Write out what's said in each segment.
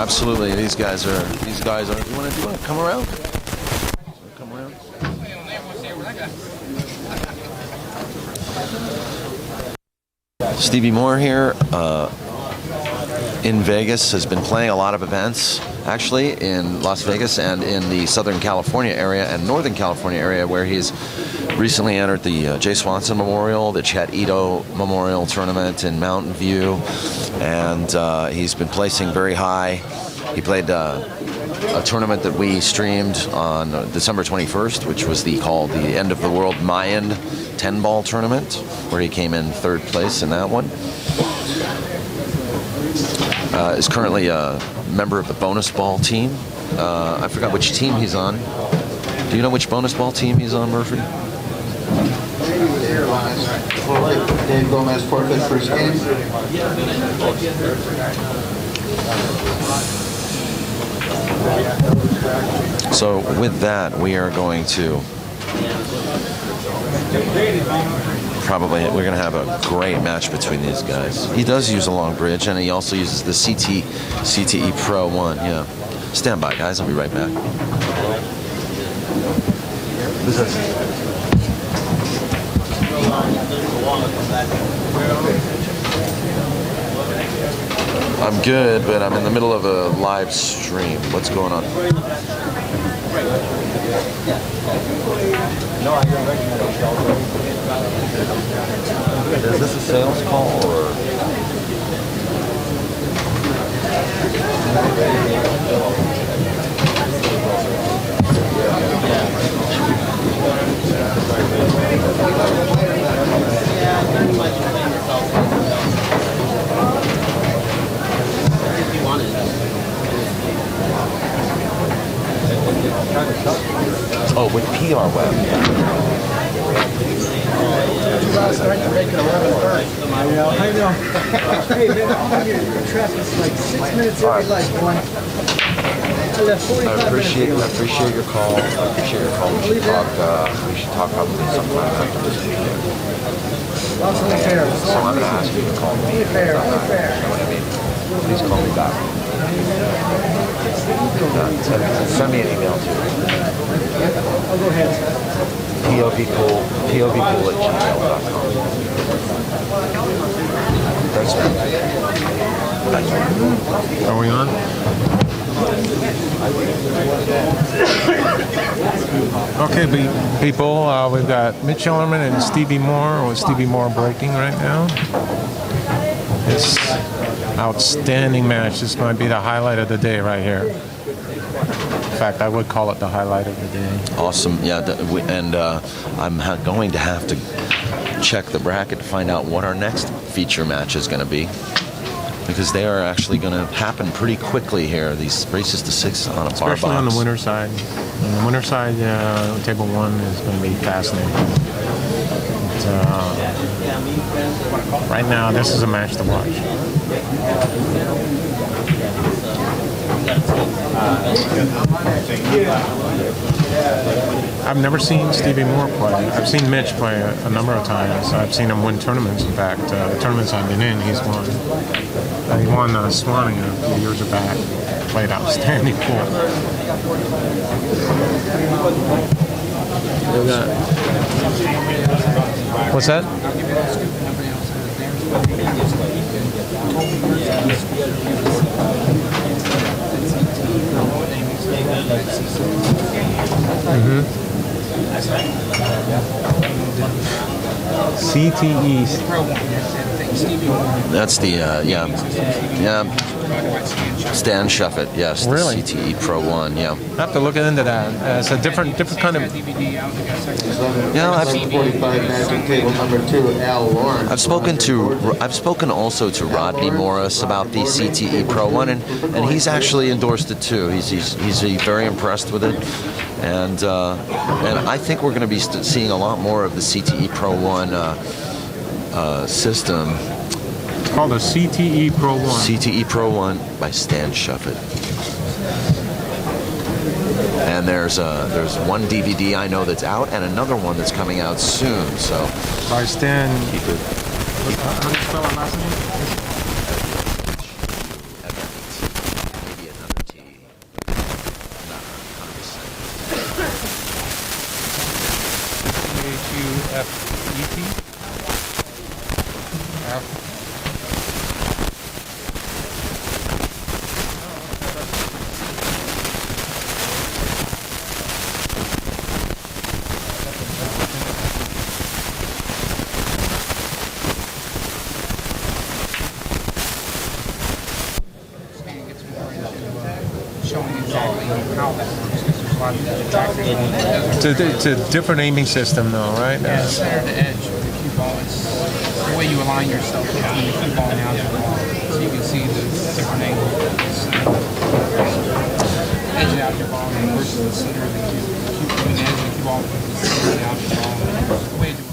absolutely. These guys are. You want to come around? Come around. Stevie Moore here in Vegas has been playing a lot of events, actually, in Las Vegas and in the Southern California area and Northern California area, where he's recently entered the Jay Swanson Memorial, the Chet Ito Memorial Tournament in Mountain View, and he's been placing very high. He played a tournament that we streamed on December 21st, which was called the End of the World Mayan 10-ball tournament, where he came in third place in that one. Is currently a member of the bonus ball team. I forgot which team he's on. Do you know which bonus ball team he's on, Murphy? Dave Gomez forfeit first game. So with that, we are going to we're going to have a great match between these guys. He does use a long bridge, and he also uses the CTE Pro 1. Yeah. Stand by, guys. I'll be right back. I'm good, but I'm in the middle of a live stream. What's going on? Is this a sales call or? Oh, with PR Web. Hey man, I'm here. Traffic's like 6 minutes every light, one. I appreciate your call. I appreciate your call. We should talk probably sometime after this weekend. So I'm going to ask you to call me. You know what I mean? Please call me back. Send me an email too. I'll go ahead. POVPOOL@gmail.com. Thanks, man. Are we on? Okay, people, we've got Mitch Ellerman and Stevie Moore, with Stevie Moore breaking right now. This outstanding match. This might be the highlight of the day right here. In fact, I would call it the highlight of the day. Awesome. Yeah, and I'm going to have to check the bracket to find out what our next feature match is going to be, because they are actually going to happen pretty quickly here. These races to 6 on a bar box. Especially on the winner side. On the winner side, table 1 is going to be fascinating. But, right now, this is a match to watch. I've never seen Stevie Moore play. I've seen Mitch play a number of times. I've seen him win tournaments. In fact, the tournaments I've been in, he's won. He won Swanee a few years back. Played outstanding pool. What's that? CTE. That's the Stan Shuffett, yes, the Really? CTE Pro 1, yeah. I have to look into that. It's a different kind of. Yeah, I've 45 magic table number 2, Al Lawrence. I've spoken also to Rodney Morris about the CTE Pro 1, and he's actually endorsed it too. He's very impressed with it, and I think we're going to be seeing a lot more of the CTE Pro 1 system. It's called a CTE Pro 1. CTE Pro 1 by Stan Shuffett. And there's one DVD I know that's out, and another one that's coming out soon. So By Stan. keep it. How do you spell our last name? how that works because there's a lot of different tractors on it. It's a different aiming system, though, right? Yeah, center to edge with the cue ball. It's the way you align yourself between the cue ball and the outdoor ball. So you can see the different angles. Edge of the outdoor ball versus the center of the cue. Between the edge of the cue ball versus the center of the outdoor ball. The way to align.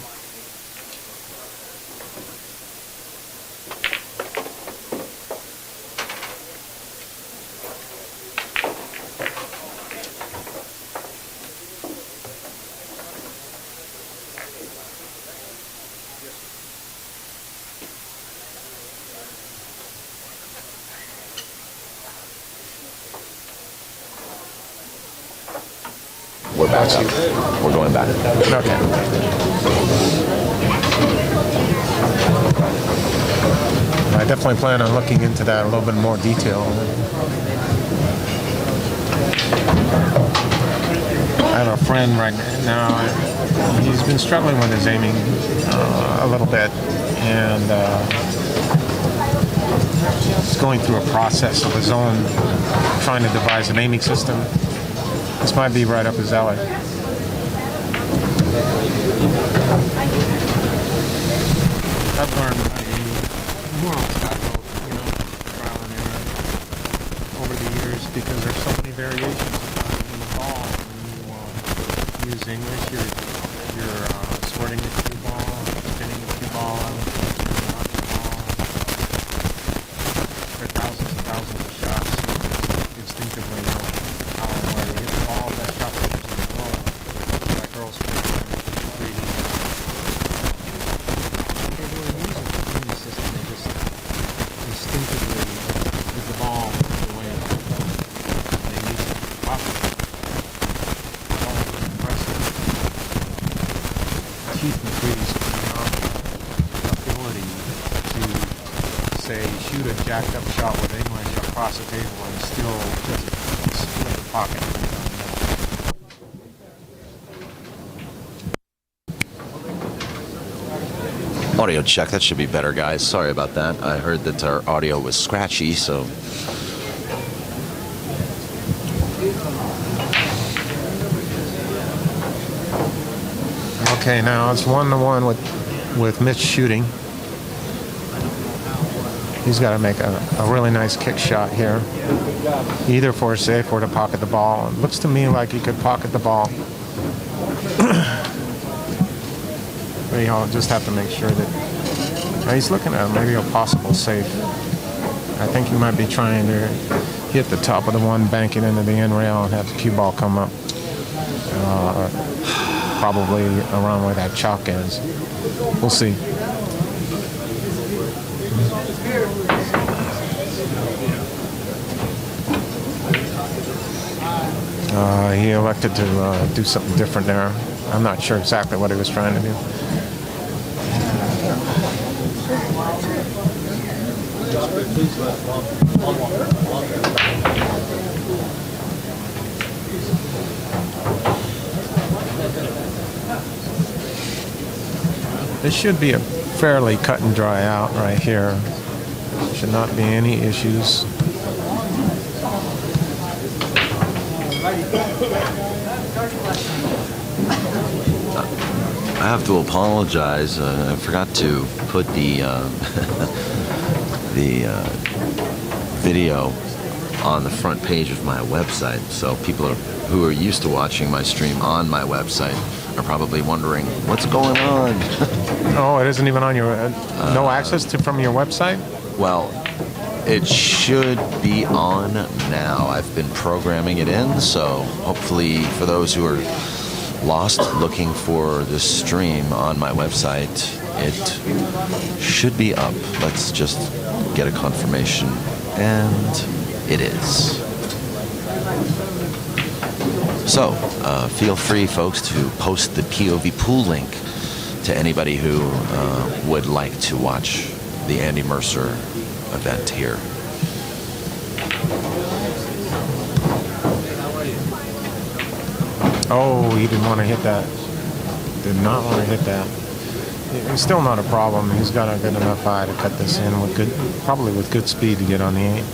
We're back up. We're going back. Okay. I definitely plan on looking into that in a little bit more detail. I have a friend right now. He's been struggling with his aiming a little bit, and he's going through a process of his own, trying to devise an aiming system. This might be right up his alley. I've learned more on Scottville, trial and error over the years because there's so many variations in the ball. When you use English, you're sorting the cue ball, spinning the cue ball, turning the ball. There are thousands and thousands of shots. Instinctively know how and where to hit the ball. That shot pitches in the ball. That girl's greedy. They really use it in the system. They just instinctively hit the ball the way they need it. Wow. Oh, impressive. Keith McCready's ability to, say, shoot a jacked up shot with English across the table and still just split the pocket. Audio check. That should be better, guys. Sorry about that. I heard that our audio was scratchy, so. Okay, now it's 1-1 with Mitch shooting. He's got to make a really nice kick shot here, either for a safe or to pocket the ball. It looks to me like he could pocket the ball. But he'll just have to make sure that he's looking at maybe a possible safe. I think he might be trying to hit the top of the one, bank it into the end rail, and have the cue ball come up. Probably around where that chalk is. We'll see. He elected to do something different there. I'm not sure exactly what he was trying to do. This should be a fairly cut and dry out right here. Should not be any issues. I have to apologize. I forgot to put the video on the front page of my website, so people who are used to watching my stream on my website are probably wondering what's going on. Oh, it isn't even on your no access to from your website? Well, it should be on now. I've been programming it in, so hopefully for those who are lost looking for this stream on my website, it should be up. Let's just get a confirmation, and it is. So feel free, folks, to post the POVPOOL link to anybody who would like to watch the Andy Mercer event here. Oh, he didn't want to hit that. Did not want to hit that. It's still not a problem. He's got a good enough eye to cut this in with good, probably with good speed to get on the 8.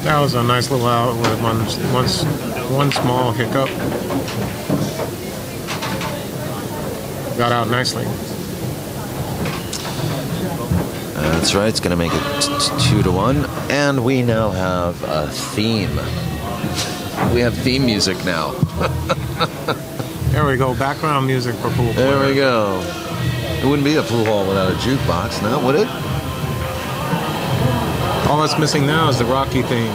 That was a nice little out with one small hiccup. Got out nicely. That's right. It's going to make it 2-1, and we now have a theme. We have theme music now. There we go. Background music for pool. There we go. It wouldn't be a pool hall without a jukebox, now would it? All that's missing now is the Rocky theme.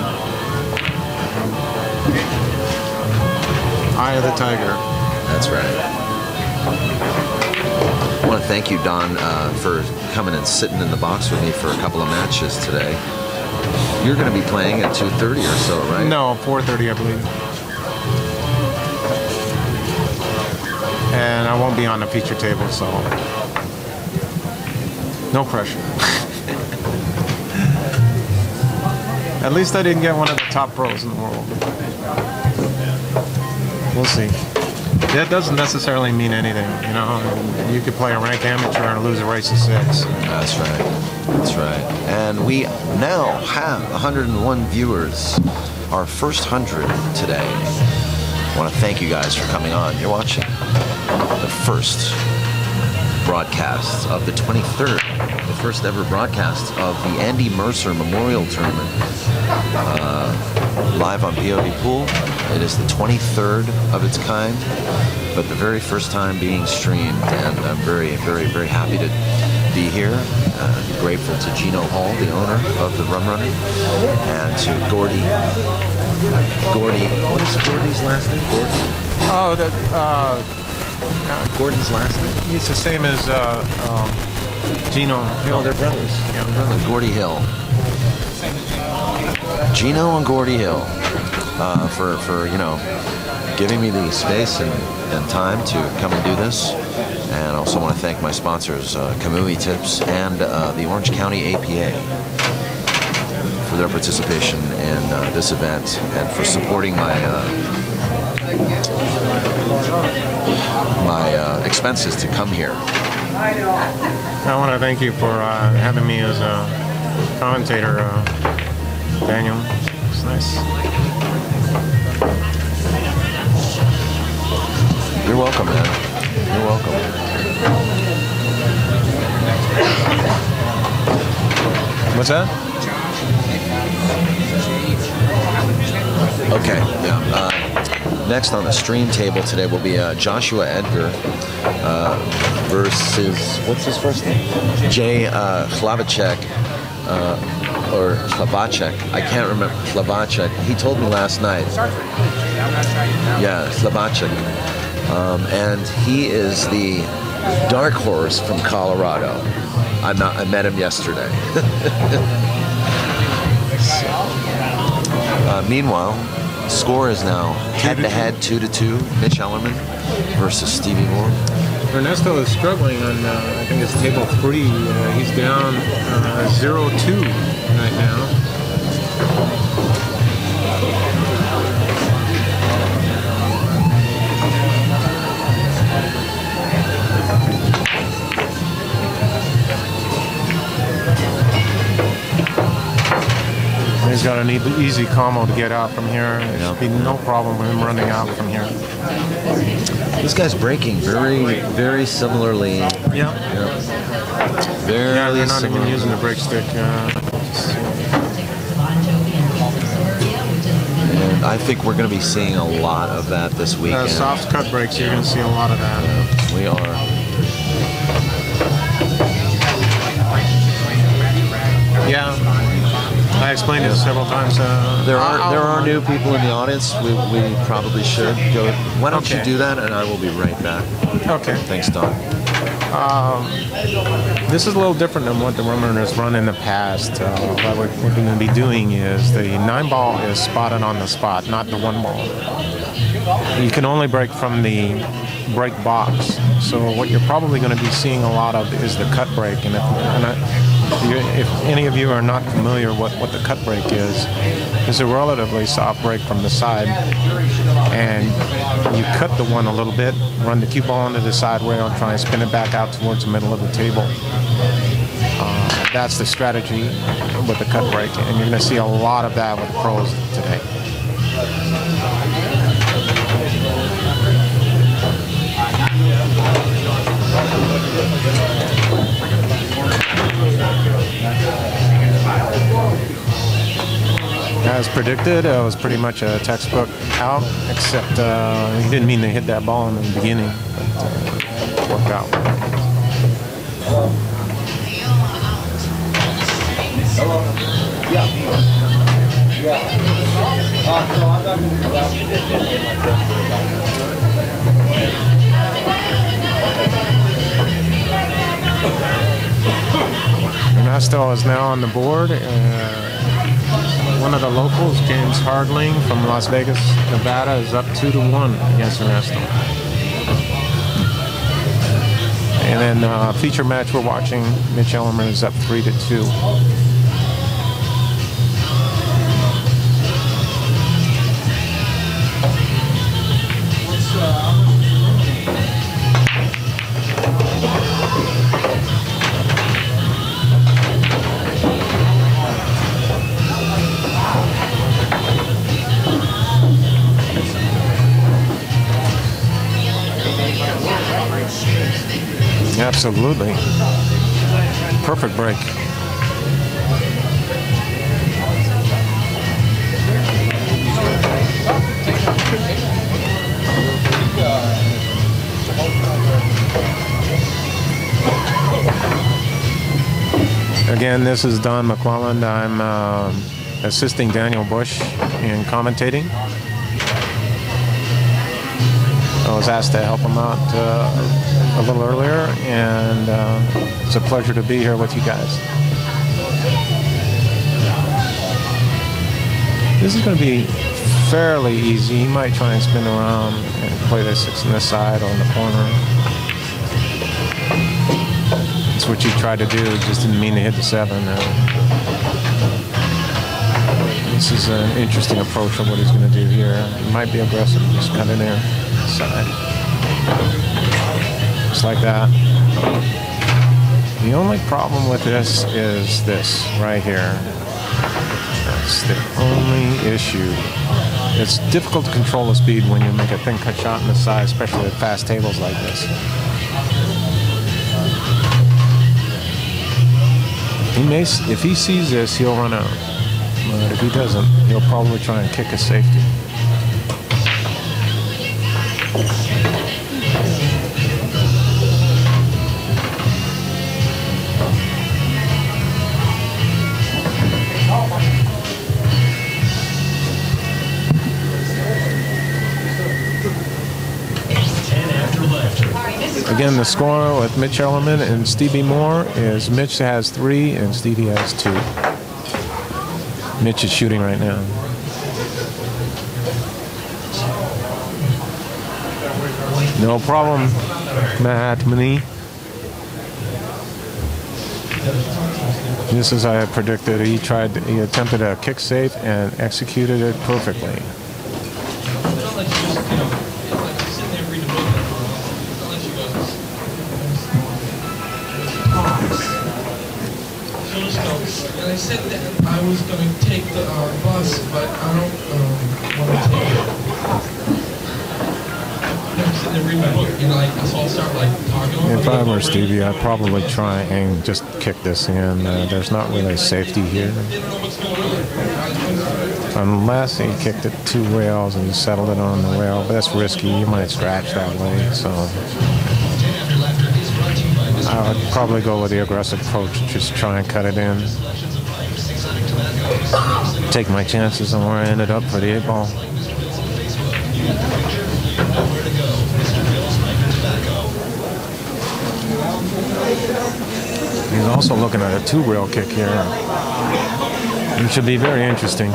Eye of the Tiger. That's right. I want to thank you, Don, for coming and sitting in the box with me for a couple of matches today. You're going to be playing at 2:30 or so, right? No, 4:30, I believe. And I won't be on the feature table, so no pressure. At least I didn't get one of the top pros in the world. We'll see. That doesn't necessarily mean anything, you know. You could play a ranked amateur and lose a race of 6. That's right. That's right. And we now have 101 viewers. Our first 100 today. I want to thank you guys for coming on. You're watching the first broadcast of the 23rd, the first ever broadcast of the Andy Mercer Memorial Tournament, live on POVPOOL. It is the 23rd of its kind, but the very first time being streamed, and I'm very, very, very happy to be here. Grateful to Gino Hall, the owner of the Rum Runner, and to Gordy. What is Gordy's last name? Oh, Gordon's last name? he's the same as Gino Hill. Oh, they're brothers. Yeah, brothers. Gordy Hill. Gino and Gordy Hill for giving me the space and time to come and do this. And I also want to thank my sponsors, Kamui Tips and the Orange County APA, for their participation in this event and for supporting my expenses to come here. I want to thank you for having me as a commentator, Daniel. It's nice. You're welcome, man. You're welcome. What's that? Okay, yeah. Next on the stream table today will be Joshua Edgar versus, what's his first name? Jay Hlavacek, or Hlavacek. I can't remember. Hlavacek. He told me last night. Yeah, Hlavacek. And he is the dark horse from Colorado. I met him yesterday. Meanwhile, score is now head-to-head 2-2. Mitch Ellerman versus Stevie Moore. Ernesto is struggling on, I think it's table 3. He's down 0-2 right now. He's got an easy combo to get out from here. There should be no problem with him running out from here. This guy's breaking very, very similarly. Yeah. Very Yeah, they're not similar. even using the brake stick. And I think we're going to be seeing a lot of that this weekend. Soft cut brakes, you're going to see a lot of that. We are. Yeah. I explained it several times. There are new people in the audience. We probably should go. Why don't you Okay. do that, and I will be right back. Okay. Thanks, Don. This is a little different than what the Rum Runners run in the past. What we're going to be doing is the 9-ball is spotted on the spot, not the 1-ball. You can only break from the brake box. So what you're probably going to be seeing a lot of is the cut brake. And if any of you are not familiar with what the cut brake is, it's a relatively soft brake from the side, and you cut the one a little bit, run the cue ball onto the side rail, and try and spin it back out towards the middle of the table. that's the strategy with the cut break, and you're going to see a lot of that with pros today. As predicted, it was pretty much a textbook out, except he didn't mean to hit that ball in the beginning, but worked out. Ernesto is now on the board. One of the locals, James Hardling from Las Vegas, Nevada, is up 2-1 against Ernesto. And then feature match we're watching, Mitch Ellerman is up 3-2. Absolutely. Perfect break. Again, this is Don McClelland. I'm assisting Daniel Busch in commentating. I was asked to help him out a little earlier, and it's a pleasure to be here with you guys. This is going to be fairly easy. He might try and spin around and play the 6 on this side or in the corner. That's what you tried to do, just didn't mean to hit the 7. This is an interesting approach of what he's going to do here. He might be aggressive, just cut in there. Side. Just like that. The only problem with this is this right here. That's the only issue. It's difficult to control the speed when you make a thin cut shot in the side, especially at fast tables like this. If he sees this, he'll run out. But if he doesn't, he'll probably try and kick a safety. Again, the score with Mitch Ellerman and Stevie Moore is Mitch has 3 and Stevie has 2. Mitch is shooting right now. No problem, Matt Mani. Just as I had predicted, he attempted a kick safe and executed it perfectly. And I said that I was going to take the bus, but I don't want to take it. I'm sitting there reading my book, and so I'll start talking. If I were Stevie, I'd probably try and just kick this in. There's not really a safety here. Unless he kicked it 2 rails and settled it on the rail. But that's risky. You might scratch that way. So I would probably go with the aggressive approach. Just try and cut it in. Take my chances on where I ended up for the 8 ball. He's also looking at a 2-rail kick here. It should be very interesting.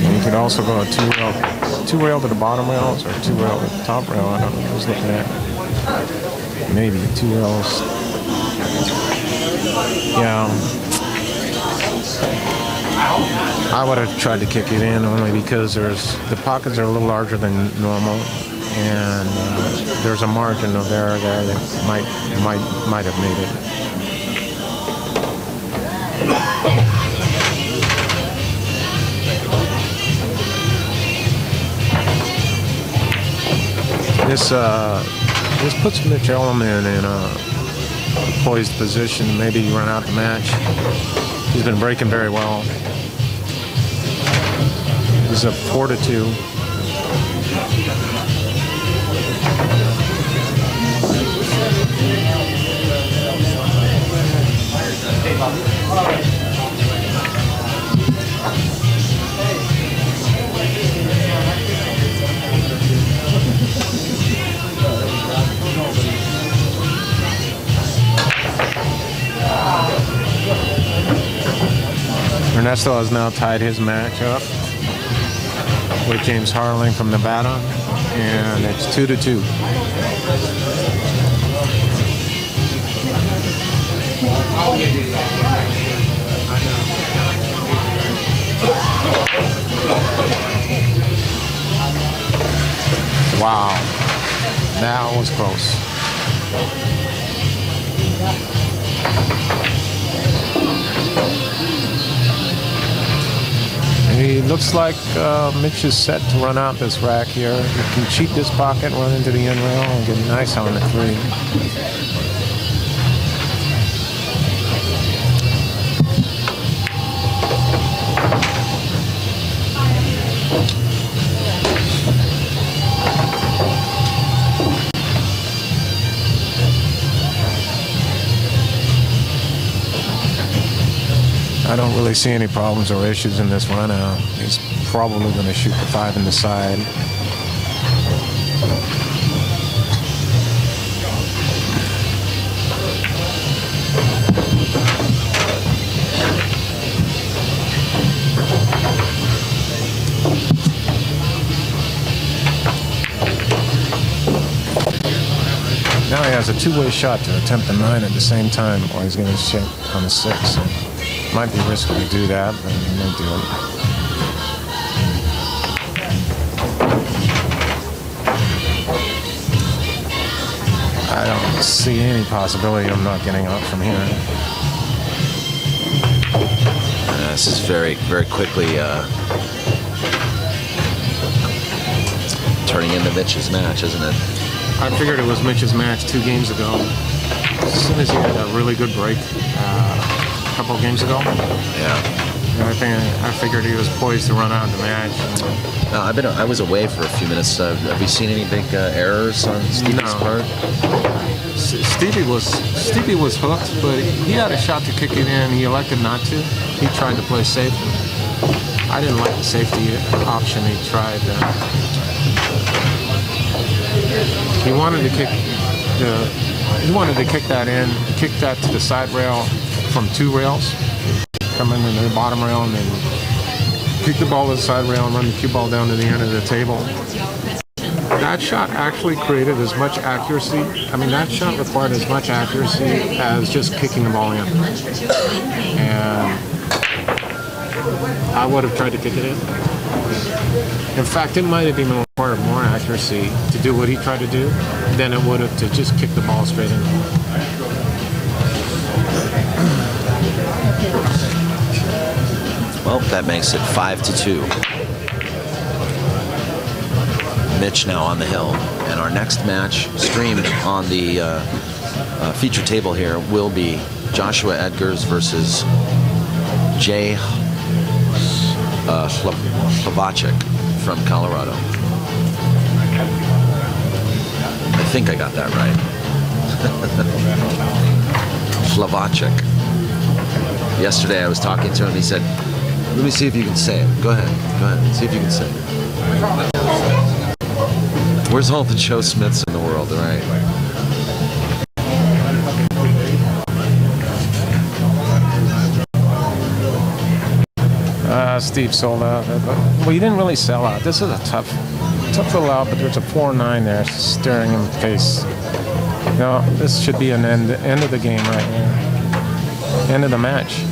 You could also go a 2-rail to the bottom rails or 2-rail to the top rail. I don't know what I was looking at. Maybe 2 rails. Yeah. I would have tried to kick it in only because the pockets are a little larger than normal. and there's a margin of error there that might have made it. This puts Mitch Ellerman in a poised position, maybe run out the match. He's been breaking very well. He's up 4-2. Ernesto has now tied his match up with James Harling from Nevada, and it's 2-2. Wow, that was close. He looks like Mitch is set to run out this rack here. He can cheat this pocket, run into the end rail, and get nice on the 3. I don't really see any problems or issues in this run out. He's probably going to shoot the 5 in the side. Now he has a two-way shot to attempt the 9 at the same time, or he's going to shoot on the 6. So might be risky to do that, but he might do it. I don't see any possibility of not getting up from here. This is very, very quickly turning into Mitch's match, isn't it? I figured it was Mitch's match 2 games ago. As soon as he had a really good break a couple of games ago. Yeah. I figured he was poised to run out of the match. I was away for a few minutes. Have you seen any big errors on Stevie's part? Stevie was hooked, but he had a shot to kick it in. He elected not to. He tried to play safe. I didn't like the safety option he tried. He wanted to kick that in, kick that to the side rail from 2 rails, come in the bottom rail, and then kick the ball to the side rail and run the cue ball down to the end of the table. That shot actually created as much accuracy. I mean, that shot required as much accuracy as just kicking the ball in. And I would have tried to kick it in. In fact, it might have even required more accuracy to do what he tried to do than it would have to just kick the ball straight in. Well, that makes it 5-2. Mitch now on the hill, and our next match streamed on the feature table here will be Joshua Edgars versus Jay Hlavacek from Colorado. I think I got that right. Hlavacek. Yesterday I was talking to him. He said, "Let me see if you can say it." Go ahead. See if you can say it. Where's all the Joe Smiths in the world, right? Steve sold out. Well, he didn't really sell out. This is a tough little out, but there's a 4-9 there staring him in the face. No, this should be an end of the game right here. End of the match.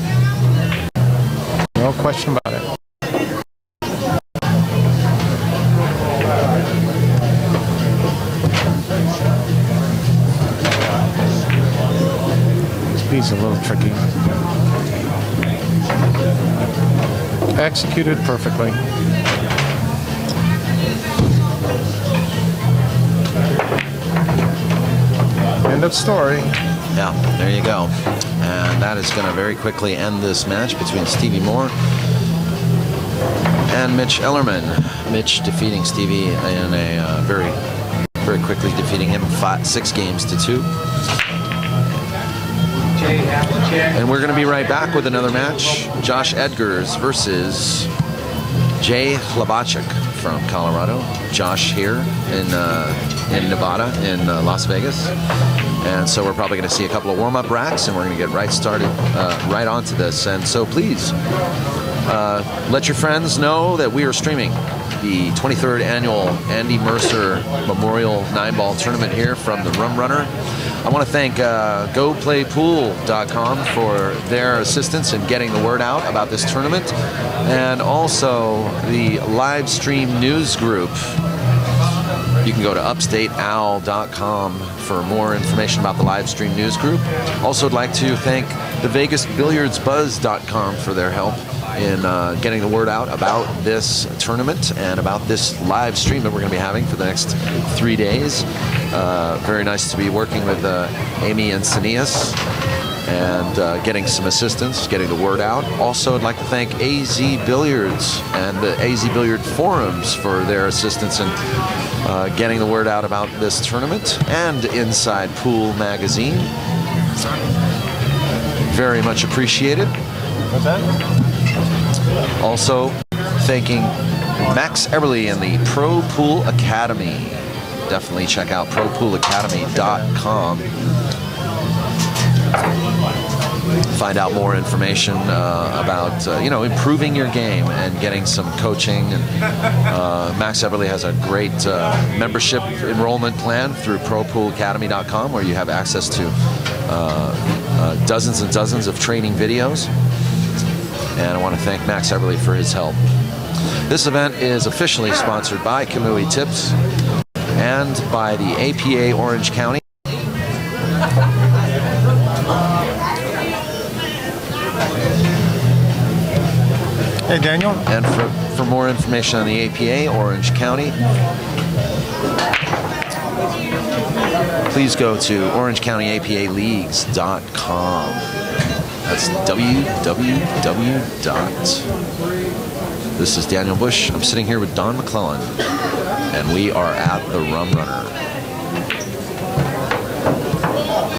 No question about it. Stevie's a little tricky. Executed perfectly. End of story. Yeah, there you go. And that is going to very quickly end this match between Stevie Moore and Mitch Ellerman. Mitch defeating Stevie in a very quickly defeating him 6 games to 2. And we're going to be right back with another match. Josh Edgars versus Jay Hlabachek from Colorado. Josh here in Nevada, in Las Vegas. And so we're probably going to see a couple of warm-up racks, and we're going to get right started, right onto this. And so please, let your friends know that we are streaming the 23rd annual Andy Mercer Memorial 9-ball tournament here from the Rum Runner. I want to thank GoPlayPool.com for their assistance in getting the word out about this tournament, and also the live stream news group. You can go to upstateowl.com for more information about the live stream news group. Also, I'd like to thank the VegasBilliardsBuzz.com for their help in getting the word out about this tournament and about this live stream that we're going to be having for the next 3 days. Very nice to be working with Amy and Sinias and getting some assistance, getting the word out. Also, I'd like to thank AZ Billiards and the AZ Billiard Forums for their assistance in getting the word out about this tournament, and Inside Pool Magazine. Very much appreciated. What's that? Also, thanking Max Eberly and the Pro Pool Academy. Definitely check out ProPoolAcademy.com. Find out more information about improving your game and getting some coaching. And Max Eberly has a great membership enrollment plan through ProPoolAcademy.com, where you have access to dozens and dozens of training videos. And I want to thank Max Eberly for his help. This event is officially sponsored by Kamui Tips and by the APA Orange County. Hey, Daniel. And for more information on the APA Orange County, please go to OrangeCountyAPALeagues.com. That's www. This is Daniel Busch. I'm sitting here with Don McClellan, and we are at the Rum Runner.